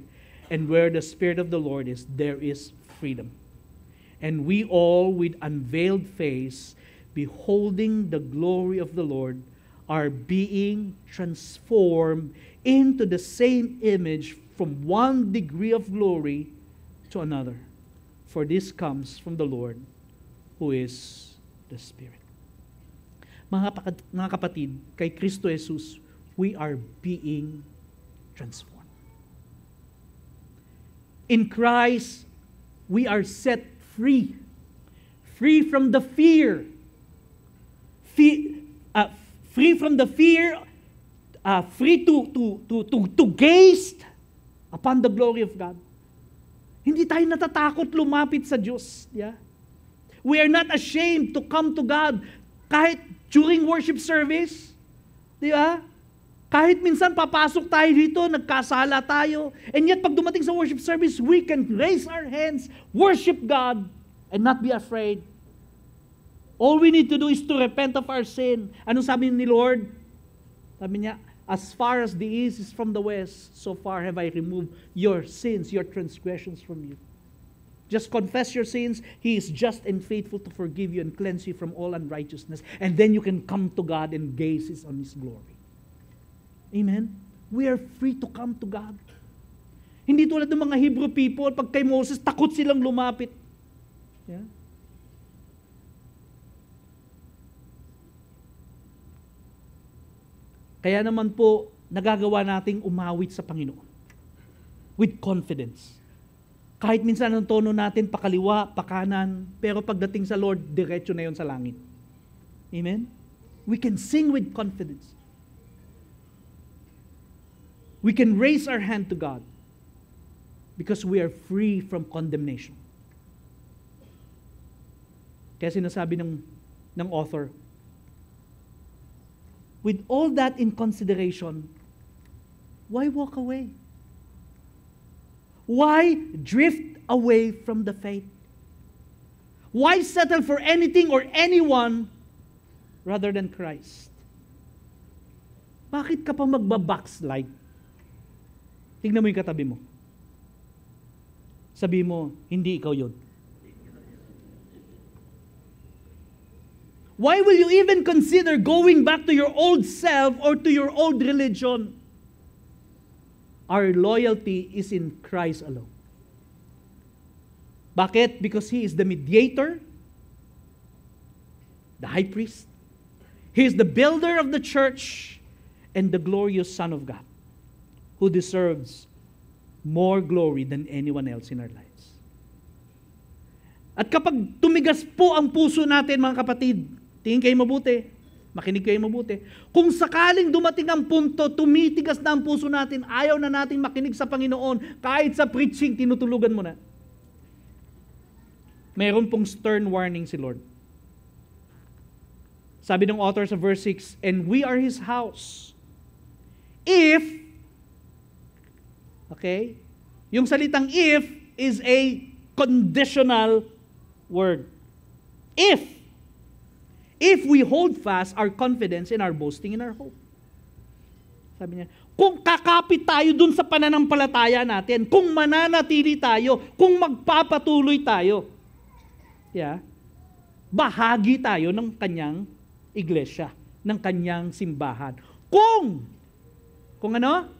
[SPEAKER 1] and where the Spirit of the Lord is, there is freedom. And we all, with unveiled face, beholding the glory of the Lord, are being transformed into the same image from one degree of glory to another. For this comes from the Lord, who is the Spirit. Mga kapatid, kay Kristo Jesus, we are being transformed. In Christ, we are set free. Free from the fear. Free from the fear. Free to gaze upon the glory of God. Hindi tayo natatakot lumapit sa Diyos. Yeah? We are not ashamed to come to God kahit during worship service. Di ba? Kahit minsan papasok tayo dito, nagkasala tayo, and yet pag dumating sa worship service, we can raise our hands, worship God, and not be afraid. All we need to do is to repent of our sin. Anong sabi ni Lord? Sabi niya, as far as the east is from the west, so far have I removed your sins, your transgressions from you. Just confess your sins. He is just and faithful to forgive you and cleanse you from all unrighteousness. And then you can come to God and gaze on His glory. Amen? We are free to come to God. Hindi tulad ng mga Hebrew people, pag kay Moses, takot silang lumapit. Yeah? Kaya naman po, nagagawa nating umawit sa Panginoon. With confidence. Kahit minsan ang tono natin pakaliwa, pakanan, pero pagdating sa Lord, diretso na yon sa langit. Amen? We can sing with confidence. We can raise our hand to God because we are free from condemnation. Kaya sinasabi ng author, with all that in consideration, why walk away? Why drift away from the faith? Why settle for anything or anyone rather than Christ? Bakit ka pa magbabackslide? Tingnan mo yung katabi mo. Sabi mo, hindi ikaw yun. Why will you even consider going back to your old self or to your old religion? Our loyalty is in Christ alone. Bakit? Because He is the mediator, the high priest. He is the builder of the church and the glorious Son of God, who deserves more glory than anyone else in our lives. At kapag tumigas po ang puso natin, mga kapatid, tingin kayo mabuti, makinig kayo mabuti. Kung sakaling dumating ang punto, tumitigas na ang puso natin, ayaw na natin makinig sa Panginoon, kahit sa preaching, tinutulugan mo na. Mayroon pong stern warning si Lord. Sabi ng author sa verse 6, and we are His house. If, okay, yung salitang if is a conditional word. If we hold fast our confidence in our boasting in our hope. Sabi niya, kung kakapit tayo dun sa pananampalataya natin, kung mananatili tayo, kung magpapatuloy tayo, yeah, bahagi tayo ng kanyang iglesia, ng kanyang simbahan. Kung ano?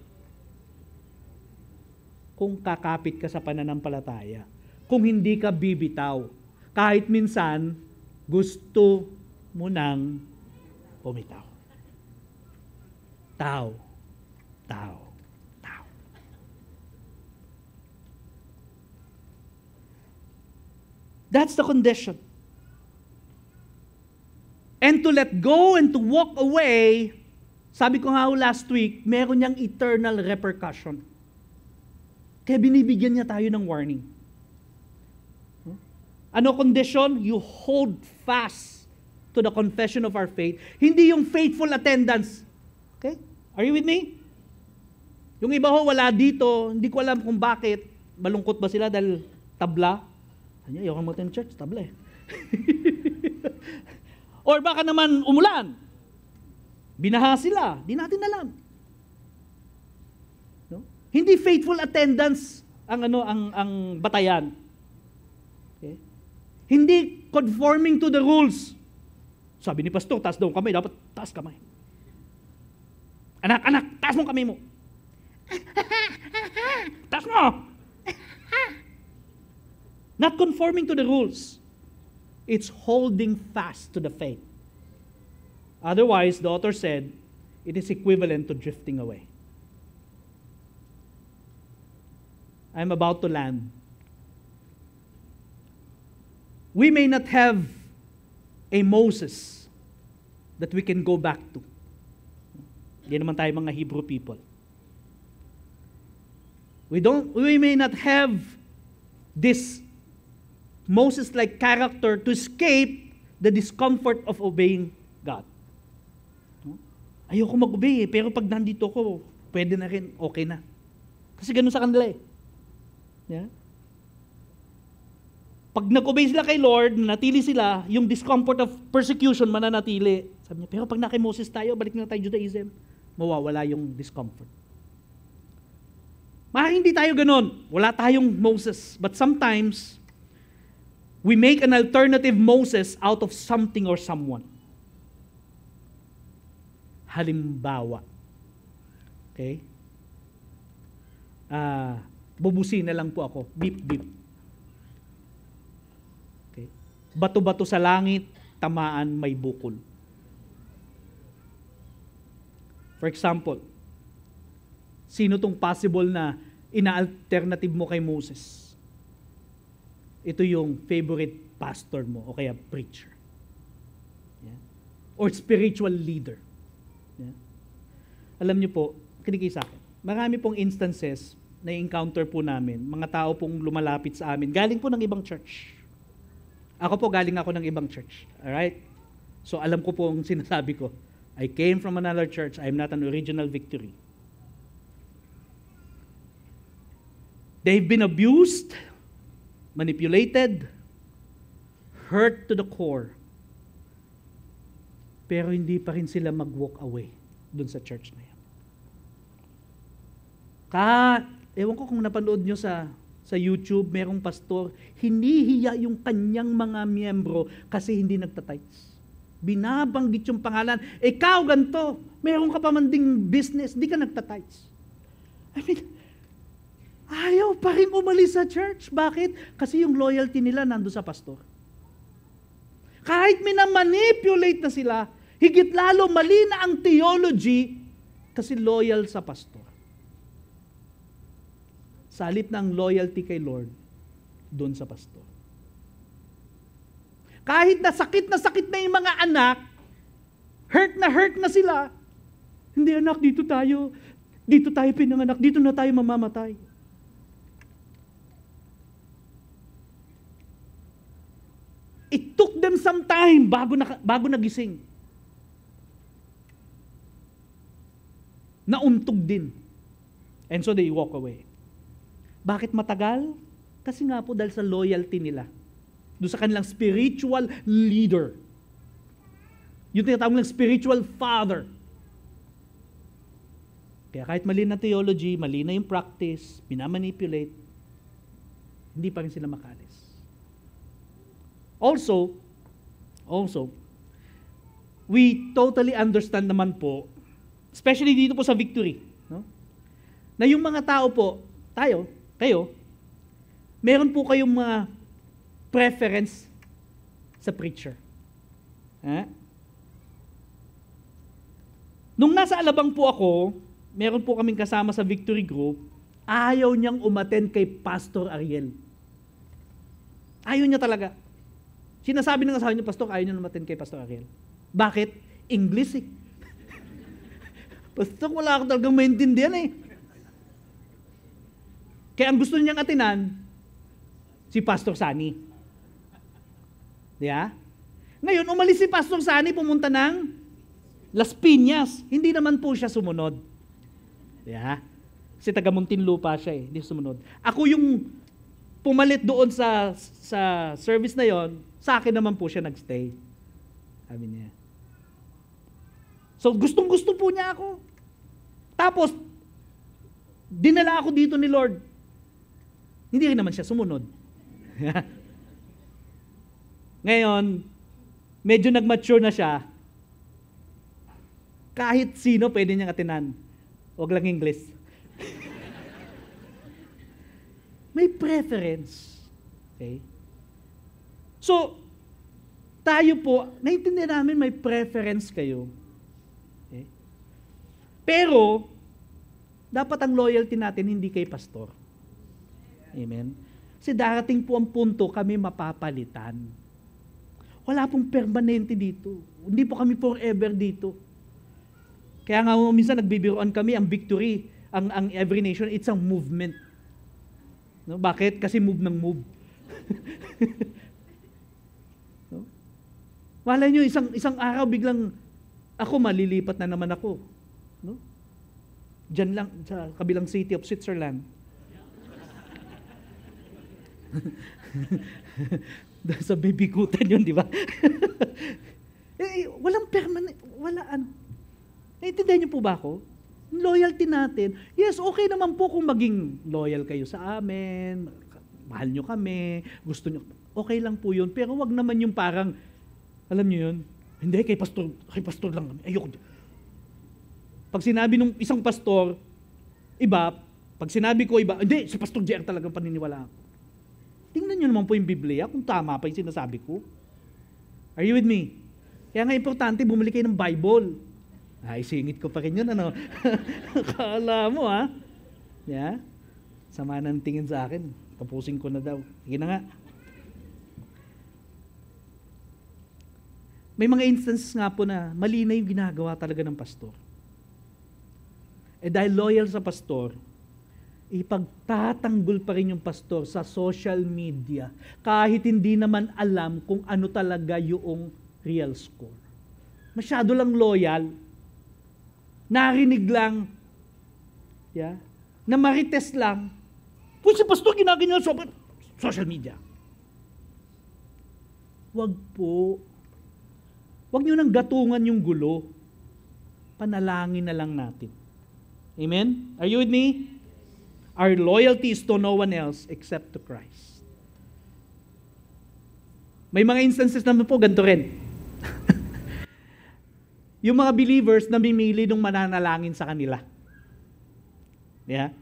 [SPEAKER 1] Kung kakapit ka sa pananampalataya, kung hindi ka bibitaw, kahit minsan gusto mo nang bumitaw. Tao. That's the condition. And to let go and to walk away, sabi ko nga last week, meron niyang eternal repercussion. Kaya binibigyan niya tayo ng warning. Ano condition? You hold fast to the confession of our faith. Hindi yung faithful attendance. Okay? Are you with me? Yung iba ho, wala dito. Hindi ko alam kung bakit. Malungkot ba sila dahil tabla? Ayaw kang mag-attend church, tabla eh. Or baka naman umulan. Binaha sila. Di natin alam. Hindi faithful attendance ang batayan. Okay? Hindi conforming to the rules. Sabi ni pastor, taas daw kamay, dapat taas kamay. Anak, taas mo kamay mo. Taas mo! Not conforming to the rules. It's holding fast to the faith. Otherwise, the author said, it is equivalent to drifting away. I'm about to land. We may not have a Moses that we can go back to. Hindi naman tayo mga Hebrew people. We may not have this Moses-like character to escape the discomfort of obeying God. Ayoko mag-obey pero pag nandito ko, pwede na rin, okay na. Kasi ganun sa kanila eh. Yeah? Pag nag-obey sila kay Lord, natili sila, yung discomfort of persecution mananatili. Sabi niya, pero pag na kay Moses tayo, balik na tayo Judaism, mawawala yung discomfort. Hindi tayo ganun. Wala tayong Moses. But sometimes, we make an alternative Moses out of something or someone. Halimbawa. Okay? Bubusin na lang po ako. Beep, beep. Okay? Bato-bato sa langit, tamaan may bukol. For example, sino tong possible na ina-alternative mo kay Moses? Ito yung favorite pastor mo o kaya preacher. Yeah? Or spiritual leader. Yeah? Alam niyo po, kinig sa akin, marami pong instances na encounter po namin, mga tao pong lumalapit sa amin, galing po ng ibang church. Ako po, galing ako ng ibang church. Alright? So alam ko po ang sinasabi ko. I came from another church. I am not an original Victory. They've been abused, manipulated, hurt to the core. Pero hindi pa rin sila mag-walk away dun sa church na yan. Ewan ko kung napanood nyo sa YouTube, merong pastor, hinihiya yung kanyang mga miyembro kasi hindi nagtatights. Binabanggit yung pangalan, ikaw ganito, meron ka pa man ding business, di ka nagtatights. I mean, ayaw pa rin umalis sa church. Bakit? Kasi yung loyalty nila nando sa pastor. Kahit minamanipulate na sila, higit lalo mali na ang theology kasi loyal sa pastor. Sa halip ng loyalty kay Lord, doon sa pastor. Kahit na sakit na yung mga anak, hurt na sila, hindi anak, dito tayo pinanganak, dito na tayo mamamatay. It took them some time bago nagising. Nauntog din. And so they walk away. Bakit matagal? Kasi nga po dahil sa loyalty nila. Doon sa kanilang spiritual leader. Yung tinatawag ng spiritual father. Kaya kahit mali na theology, mali na yung practice, minamanipulate, hindi pa rin sila makalis. Also, we totally understand naman po, especially dito po sa Victory, no? Na yung mga tao po, kayo, meron po kayong mga preference sa preacher. Nung nasa Alabang po ako, meron po kaming kasama sa Victory Group, ayaw niyang umattend kay Pastor Ariel. Ayaw niya talaga. Sinasabi ng asawa niya, Pastor, ayaw niya umattend kay Pastor Ariel. Bakit? English eh. Pastor, wala ako talagang maintindihan eh. Kaya ang gusto niyang atinan, si Pastor Sani. Yeah? Ngayon, umalis si Pastor Sani, pumunta ng Las Piñas. Hindi naman po siya sumunod. Yeah? Kasi taga Muntinlupa siya eh, hindi sumunod. Ako yung pumalit doon sa service na yon, sa akin naman po siya nagstay. Sabi niya. So, gustong-gusto po niya ako. Tapos, Dinala ako dito ni Lord. Hindi rin naman siya sumunod. Ngayon, medyo nag-mature na siya. Kahit sino pwede niyang atinan. Huwag lang English. May preference. Okay? So, tayo po, naiintindihan namin may preference kayo. Okay? Pero, dapat ang loyalty natin hindi kay pastor. Amen? Kasi darating po ang punto kami mapapalitan. Wala pong permanente dito. Hindi po kami forever dito. Kaya nga minsan nagbibiroan kami, ang victory, ang every nation, it's a movement. No? Bakit? Kasi move ng move. No? Malay nyo, isang araw biglang ako malilipat na naman ako. No? Diyan lang, sa kabilang city of Switzerland. Sa bibigutan yun, di ba? Walang permanent, wala ano. Naintindihan niyo po ba ako? Loyalty natin, yes, okay naman po kung maging loyal kayo sa amin, mahal nyo kami, gusto nyo, okay lang po yun, pero wag naman yung parang, alam nyo yun, hindi, kay pastor lang kami, ayoko. Pag sinabi ng isang pastor, iba, pag sinabi ko iba, hindi, si Pastor JR talagang paniniwala ako. Tingnan nyo naman po yung Biblia kung tama pa yung sinasabi ko. Are you with me? Kaya nga importante, bumili kayo ng Bible. Ay, singit ko pa rin yun, ano? Kala mo, ha? Yeah? Sama ng tingin sa akin. Tapusin ko na daw. Sige na nga. May mga instances nga po na mali na yung ginagawa talaga ng pastor. Dahil loyal sa pastor, ipagtatanggol pa rin yung pastor sa social media kahit hindi naman alam kung ano talaga yung real score. Masyado lang loyal, narinig lang, yeah, na marites lang, kung si pastor ginaganyan sa social media. Wag po. Wag nyo nang gatungan yung gulo. Panalangin na lang natin. Amen? Are you with me? Our loyalty is to no one else except to Christ. May mga instances naman po, ganito rin. Yung mga believers na mimili ng mananalangin sa kanila. Yeah?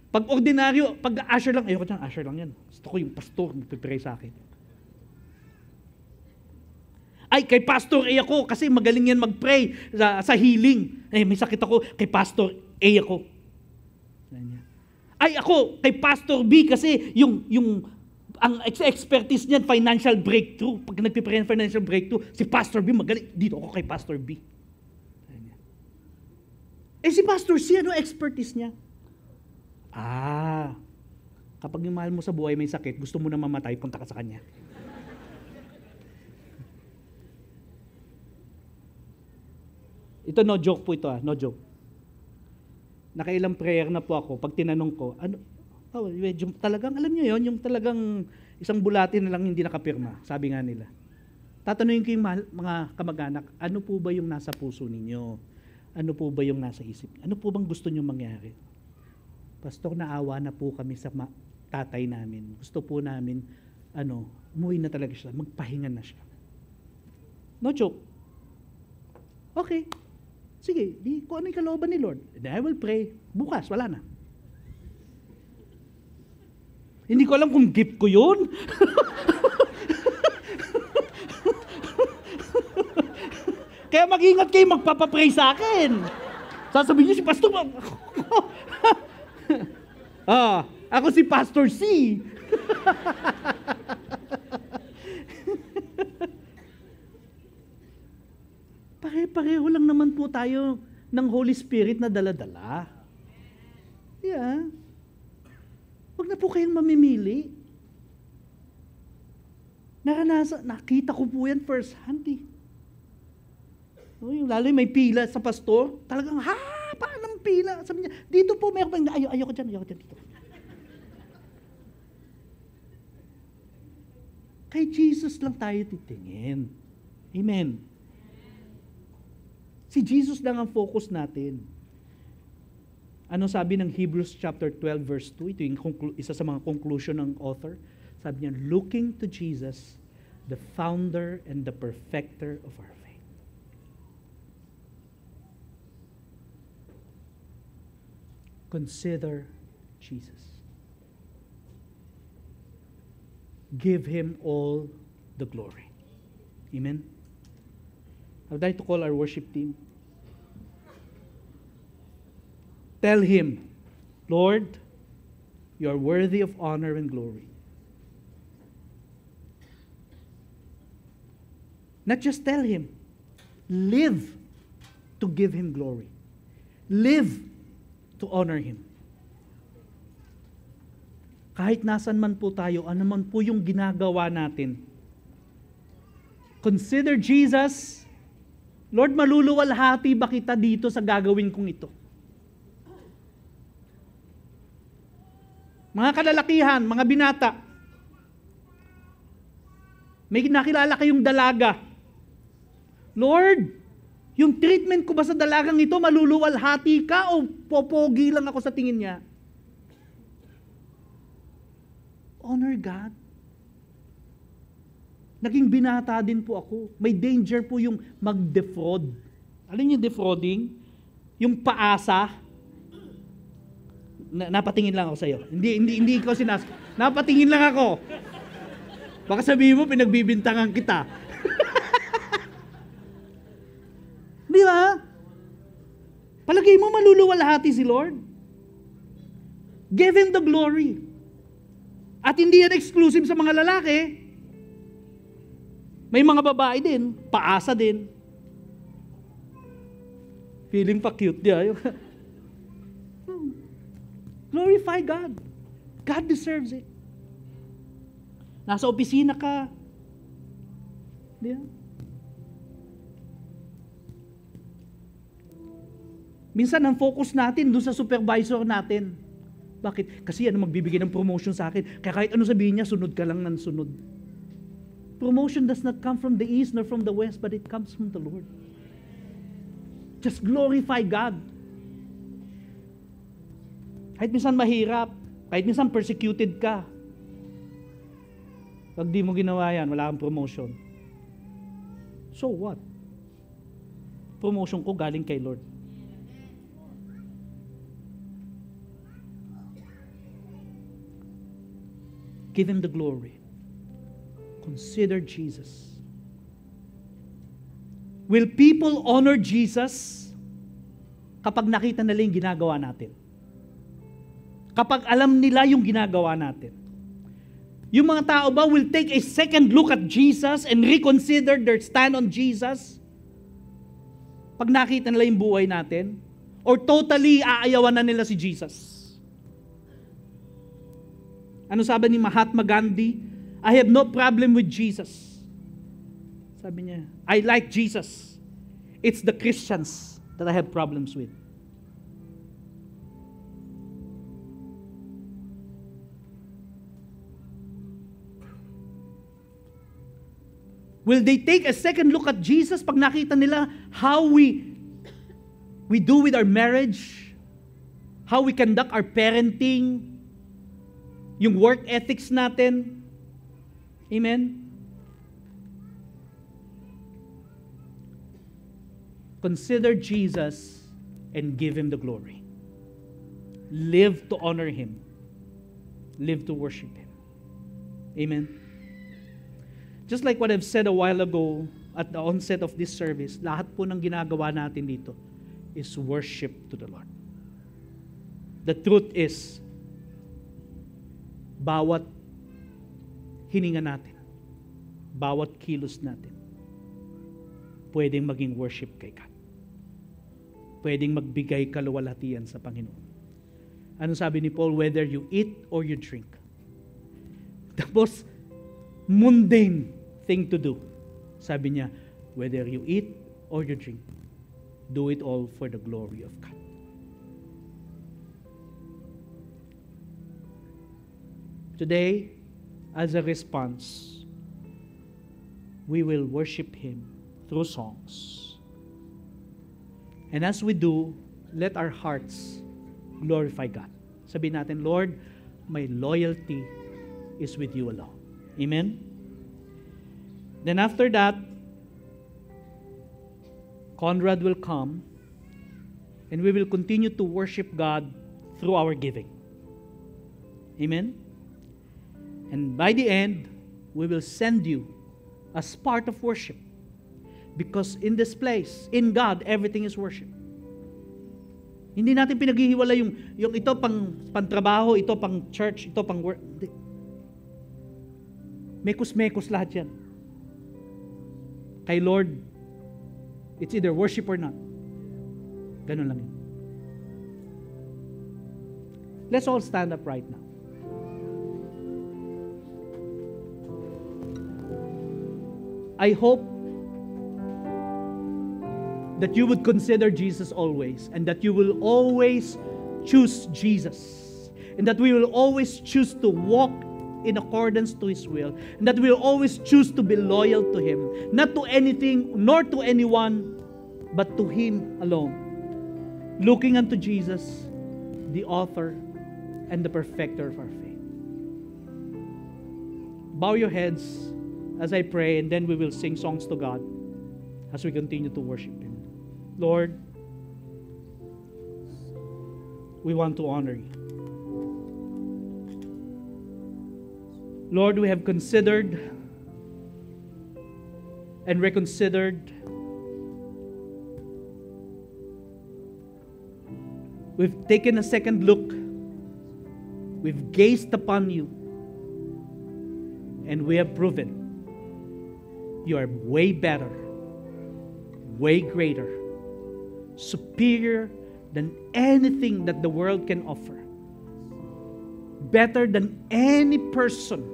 [SPEAKER 1] Pag ordinaryo, pag usher lang, ayoko dyan, usher lang yan. Gusto ko yung pastor, magpipray sa akin. Ay, kay pastor A ako, kasi magaling yan mag-pray sa healing. Ay, may sakit ako, kay pastor A ako. Ay, ako, kay pastor B, kasi ang expertise niyan, financial breakthrough. Pag nagpipray ng financial breakthrough, si pastor B magaling. Dito ako kay pastor B. Si pastor C, ano expertise niya? Kapag yung mahal mo sa buhay may sakit, gusto mo na mamatay, punta ka sa kanya. Ito, no joke po ito, no joke. Nakailang prayer na po ako, pag tinanong ko, medyo talagang, alam niyo yon, yung talagang isang bulati na lang hindi nakapirma, sabi nga nila. Tatanungin ko yung mga kamag-anak, ano po ba yung nasa puso ninyo? Ano po ba yung nasa isip? Ano po bang gusto niyo mangyari? Pastor, naawa na po kami sa tatay namin. Gusto po namin, umuwi na talaga siya, magpahinga na siya. No joke. Okay. Sige, kung ano yung kalooban ni Lord, then I will pray. Bukas, wala na. Hindi ko alam kung gift ko yun. Kaya mag-ingat kayo magpapapray sa akin. Sasabihin niyo si Pastor, ako si Pastor C. Pare-pareho lang naman po tayo ng Holy Spirit na dala-dala. Yeah. Huwag na po kayong mamimili. Nakita ko po yan first hand eh. Lalo yung may pila sa pastor, talagang paano pila? Sabi niya, dito po mayroon pang, ayoko dyan dito. Kay Jesus lang tayo titingin. Amen. Si Jesus lang ang focus natin. Ano sabi ng Hebrews chapter 12 verse 2? Ito yung isa sa mga conclusion ng author. Sabi niya, looking to Jesus, the founder and the perfecter of our faith. Consider Jesus. Give Him all the glory. Amen? I would like to call our worship team. Tell Him, Lord, you are worthy of honor and glory. Not just tell Him, live to give Him glory. Live to honor Him. Kahit nasan man po tayo, ano man po yung ginagawa natin, consider Jesus, Lord, maluluwalhati ba kita dito sa gagawin kong ito? Mga kalalakihan, mga binata, may nakilala kayong dalaga. Lord, yung treatment ko ba sa dalagang ito, maluluwalhati ka o popogi lang ako sa tingin niya? Honor God. Naging binata din po ako. May danger po yung mag-defraud. Alam niyo defrauding? Yung paasa. Napatingin lang ako sa iyo. Hindi ko napatingin lang ako. Baka sabihin mo, pinagbibintangan kita. Di ba? Palagay mo, maluluwalhati si Lord. Give Him the glory. At hindi yan exclusive sa mga lalaki. May mga babae din, paasa din. Feeling pa cute niya. Glorify God. God deserves it. Nasa opisina ka. Di ba? Minsan ang focus natin doon sa supervisor natin. Bakit? Kasi ano magbibigay ng promotion sa akin. Kaya kahit ano sabihin niya, sunod ka lang ng sunod. Promotion does not come from the east nor from the west, but it comes from the Lord. Just glorify God. Kahit minsan mahirap, kahit minsan persecuted ka, pag di mo ginawa yan, wala kang promotion. So what? Promotion ko galing kay Lord. Give Him the glory. Consider Jesus. Will people honor Jesus kapag nakita nila yung ginagawa natin? Kapag alam nila yung ginagawa natin? Yung mga tao ba will take a second look at Jesus and reconsider their stand on Jesus? Pag nakita nila yung buhay natin? Or totally aayawan na nila si Jesus? Ano sabi ni Mahatma Gandhi? I have no problem with Jesus. Sabi niya, I like Jesus. It's the Christians that I have problems with. Will they take a second look at Jesus pag nakita nila how we do with our marriage, how we conduct our parenting, yung work ethics natin? Amen? Consider Jesus and give Him the glory. Live to honor Him. Live to worship Him. Amen? Just like what I've said a while ago at the onset of this service, lahat po ng ginagawa natin dito is worship to the Lord. The truth is, bawat hininga natin, bawat kilos natin, pwedeng maging worship kay God. Pwedeng magbigay kaluwalhatian sa Panginoon. Ano sabi ni Paul? Whether you eat or you drink. The most mundane thing to do. Sabi niya, whether you eat or you drink, do it all for the glory of God. Today, as a response, we will worship Him through songs. And as we do, let our hearts glorify God. Sabihin natin, Lord, my loyalty is with you alone. Amen? Then after that, Conrad will come and we will continue to worship God through our giving. Amen? And by the end, we will send you as part of worship. Because in this place, in God, everything is worship. Hindi natin pinaghihiwala yung ito pang trabaho, ito pang church, ito pang work. Mekos-mekos lahat yan. Kay Lord, it's either worship or not. Ganun lang yun. Let's all stand up right now. I hope that you would consider Jesus always, and that you will always choose Jesus, and that we will always choose to walk in accordance to His will, and that we will always choose to be loyal to Him, not to anything nor to anyone, but to Him alone, looking unto Jesus, the author and the perfecter of our faith. Bow your heads as I pray, and then we will sing songs to God as we continue to worship Him. Lord, we want to honor you. Lord, we have considered and reconsidered. We've taken a second look. We've gazed upon you. And we have proven you are way better, way greater, superior than anything that the world can offer. Better than any person.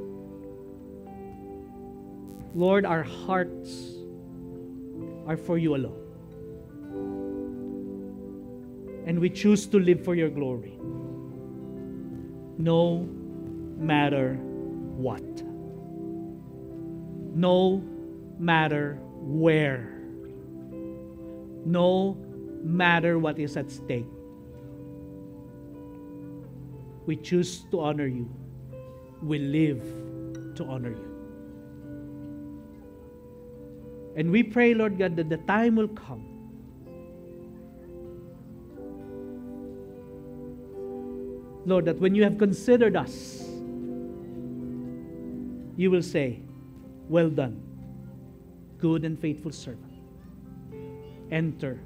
[SPEAKER 1] Lord, our hearts are for you alone. And we choose to live for your glory. No matter what. No matter where. No matter what is at stake. We choose to honor you. We live to honor you. And we pray, Lord God, that the time will come Lord, that when you have considered us, you will say, well done, good and faithful servant. Enter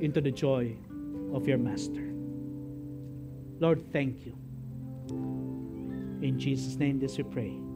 [SPEAKER 1] into the joy of your master. Lord, thank you. In Jesus' name this we pray.